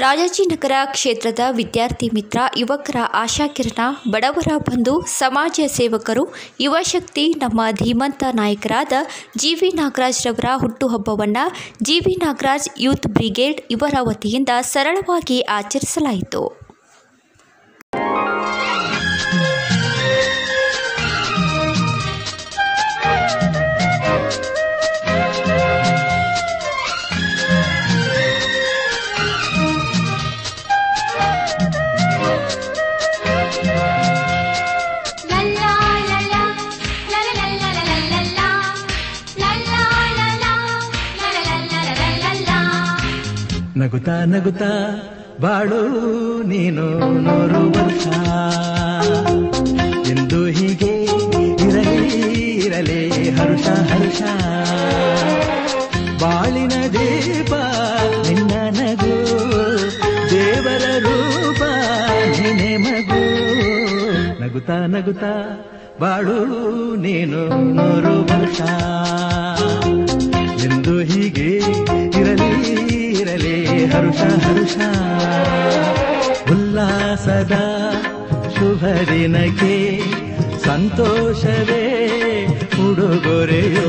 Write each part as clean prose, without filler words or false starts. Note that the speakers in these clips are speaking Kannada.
ರಾಜಾಜಿನಗರ ಕ್ಷೇತ್ರದ ವಿದ್ಯಾರ್ಥಿ ಮಿತ್ರ, ಯುವಕರ ಆಶಾಕಿರಣ, ಬಡವರ ಬಂಧು, ಸಮಾಜ ಸೇವಕರು, ಯುವಶಕ್ತಿ, ನಮ್ಮ ಧೀಮಂತ ನಾಯಕರಾದ ಜಿ.ವಿ. ನಾಗರಾಜ್ರವರ ಹುಟ್ಟುಹಬ್ಬವನ್ನು ಜಿ.ವಿ. ನಾಗರಾಜ್ ಯೂತ್ ಬ್ರಿಗೇಡ್ ಇವರ ವತಿಯಿಂದ ಸರಳವಾಗಿ ಆಚರಿಸಲಾಯಿತು. ನಗುತ್ತಾ ನಗುತ್ತಾ ಬಾಳು ನೀನು 100 ವರ್ಷ ಎಂದು ಹೀಗೆ ಇರಲಿ ಹರುಷ ಹರುಷ. ಬಾಳಿನ ದೀಪ ನಿನ್ನ ನಗು, ದೇವರ ರೂಪ ನಿನೆ ಮಗು. ನಗುತ್ತಾ ನಗುತ್ತಾ ಬಾಳು ನೀನು 100 ವರ್ಷ ಎಂದು ಹೀಗೆ ಇರಲಿ ಹರುಷ ಹರುಷ. ಉಲ್ಲಾಸದ ಶುಭ ದಿನಕ್ಕೆ ಸಂತೋಷವೇ ಉಡುಗೊರೆಯೋ.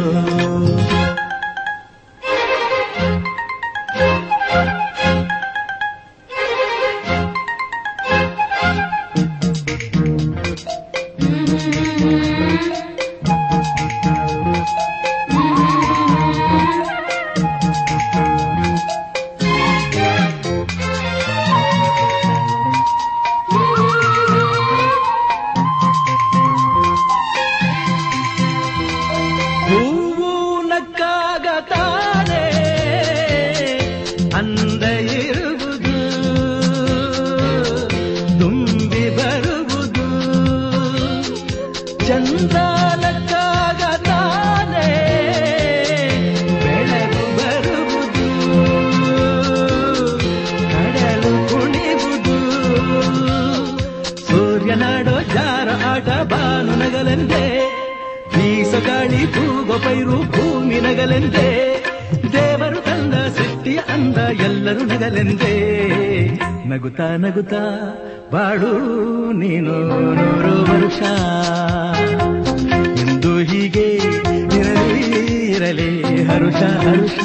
ಹೂವು ನಕ್ಕಾಗ ತಾನೇ ಅಂದ ಇರುವುದು, ತುಂಬಿ ಬರುವುದು. ಚಂದ ನಕ್ಕಾಗ ತಾನೇ ಬೆಳಕು ಬರುವುದು, ಕಡಲು ಕುಣಿವುದು. ಸೂರ್ಯನಾಡೋ ಜಾರ ಆಟ ಬಾನು ನಗಲೆಂದೇ, ಬೀಸಗಾಳಿ ತೂಗೋ ಪೈರು ಭೂಮಿ ನಗಲೆಂದೇ. ದೇವರು ತಂದ ಸೃಷ್ಟಿಯ ಅಂದ ಎಲ್ಲರೂ ನಗಲೆಂದೇ. ನಗುತ್ತಾ ನಗುತ್ತಾ ಬಾಳು ನೀನು 100 ವರ್ಷ ಎಂದು ಹೀಗೆ ಇರಲಿ ಹರುಷ ಹರುಷ.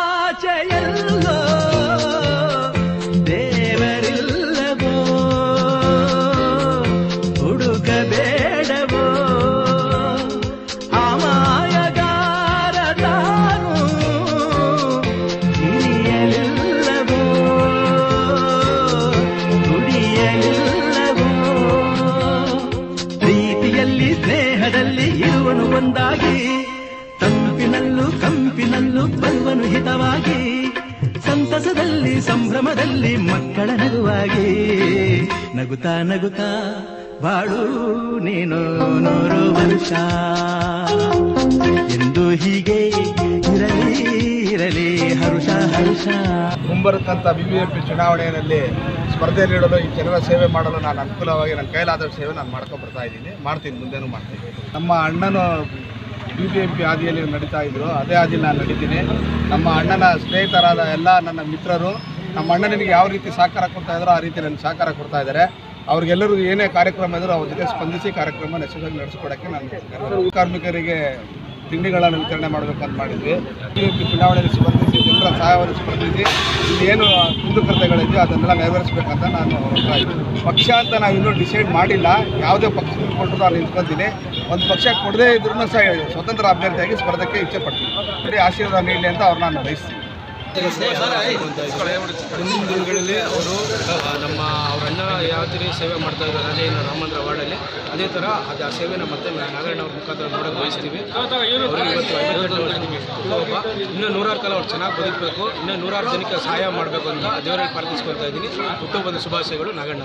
ಆಕಾಶದಾಚೆಯಲ್ಲೋ ದೇವರಿಲ್ಲವೋ, ಹುಡುಕಬೇಡವೋ. ಅಮಾಯಗಾರ ತಾನು ಹಿರಿಯಲಿಲ್ಲವೋ, ದುಡಿಯಲಿಲ್ಲವೋ. ಪ್ರೀತಿಯಲ್ಲಿ ಸ್ನೇಹದಲ್ಲಿ ಇರುವನು ಒಂದಾಗಿ, ತಂಪಿನಲ್ಲೂ ಕಂಪಿನಲ್ಲೂ ಬರುವನು ಹಿತವಾಗಿ. ಸಂತಸದಲ್ಲಿ ಸಂಭ್ರಮದಲ್ಲಿ ಮಕ್ಕಳ ನಗುವಾಗಿ. ನಗುತ್ತಾ ನಗುತ್ತಾ ಬಾಳು ನೀನು 100 ವರ್ಷ ಎಂದು ಹೀಗೆ ಇರಲಿ ಹರುಷ ಹರುಷ. ಮುಂಬರುತ್ತಂತ BBMP ಚುನಾವಣೆಯಲ್ಲಿ ಸ್ಪರ್ಧೆ ನೀಡಲು ಈ ಜನರ ಸೇವೆ ಮಾಡಲು ನಾನು ಅನುಕೂಲವಾಗಿ ನನ್ನ ಕೈಲಾದ ಸೇವೆ ನಾನು ಮಾಡ್ಕೊಂಡು ಬರ್ತಾ ಇದ್ದೀನಿ, ಮಾಡ್ತೀನಿ, ಮುಂದೆನೂ ಮಾಡ್ತೀನಿ. ನಮ್ಮ ಅಣ್ಣನು BBMP ಹಾದಿಯಲ್ಲಿ ನಡೀತಾ ಇದ್ರು, ಅದೇ ಹಾದಿಯಲ್ಲಿ ನಾನು ನಡೀತೀನಿ. ನಮ್ಮ ಅಣ್ಣನ ಸ್ನೇಹಿತರಾದ ಎಲ್ಲ ನನ್ನ ಮಿತ್ರರು ನಮ್ಮ ಅಣ್ಣನಿಗೆ ಯಾವ ರೀತಿ ಸಹಕಾರ ಕೊಡ್ತಾ ಇದ್ದಾರೋ ಆ ರೀತಿ ನನಗೆ ಸಹಕಾರ ಕೊಡ್ತಾ ಇದ್ದಾರೆ. ಅವ್ರಿಗೆಲ್ಲರಿಗೂ ಏನೇ ಕಾರ್ಯಕ್ರಮ ಇದ್ದರೂ ಅವ್ರ ಜೊತೆ ಸ್ಪಂದಿಸಿ ಕಾರ್ಯಕ್ರಮ ಯಶಸ್ವಿಯಾಗಿ ನಡೆಸಿಕೊಡೋಕ್ಕೆ ನಾನು ಕಾರ್ಮಿಕರಿಗೆ ತಿಂಡಿಗಳನ್ನು ವಿತರಣೆ ಮಾಡಬೇಕಂತ ಮಾಡಿದ್ವಿ. BBMP ಚುನಾವಣೆಯಲ್ಲಿ ಸ್ಪರ್ಧಿಸಿ ಜನರ ಸಹಾಯವನ್ನು ಸ್ಪರ್ಧಿಸಿ ಇಲ್ಲಿ ಏನು ಕುಂದುಕೊರತೆಗಳಿದೆ ಅದನ್ನೆಲ್ಲ ನೆರವೇರಿಸಬೇಕಂತ ನಾನು ಹೊರಡ್ತಾ ಇದ್ದೀನಿ. ಪಕ್ಷ ಅಂತ ನಾವು ಇನ್ನೂ ಡಿಸೈಡ್ ಮಾಡಿಲ್ಲ, ಯಾವುದೇ ಪಕ್ಷ ಕೊಟ್ಟರು ನಾನು ನಿಂತ್ಕೊತೀನಿ. ಒಂದು ಪಕ್ಷ ಕೊಡದೇ ಇದ್ರೂ ಸಹ ಸ್ವತಂತ್ರ ಅಭ್ಯರ್ಥಿಯಾಗಿ ಸ್ಪರ್ಧೆಗೆ ಇಚ್ಛೆ ಪಡ್ತೀನಿ. ಆಶೀರ್ವಾದ ನೀಡಲಿ ಅಂತ ಅವ್ರು ನಾನು ಬಯಸ್ತೀನಿ. ಮುಂದಿನ ದಿನಗಳಲ್ಲಿ ಅವರು ಅವ್ರ ಅಣ್ಣ ಯಾವ ಥರ ಸೇವೆ ಮಾಡ್ತಾ ಇದ್ದಾರೆ ಅದೇ ರಾಮಂದ್ರ ವಾರ್ಡಲ್ಲಿ, ಅದೇ ಥರ ಆ ಸೇವೆನ ಮತ್ತೆ ನಾಗರಣ್ಣ ಅವ್ರ ಮುಖಾಂತರ ನೋಡೋಕೆ ಬಯಸ್ತೀವಿ. ಇನ್ನೂ 100 ಕಾಲ ಅವ್ರು ಚೆನ್ನಾಗಿ ಬದುಕಬೇಕು, ಇನ್ನೂ 100 ಜನಕ್ಕೆ ಸಹಾಯ ಮಾಡಬೇಕು ಅಂತ ದೇವರಲ್ಲಿ ಪ್ರಾರ್ಥಿಸ್ಕೊಳ್ತಾ ಇದ್ದೀನಿ. ಹುಟ್ಟುಹಬ್ಬದ ಶುಭಾಶಯಗಳು ನಾಗಣ್ಣ.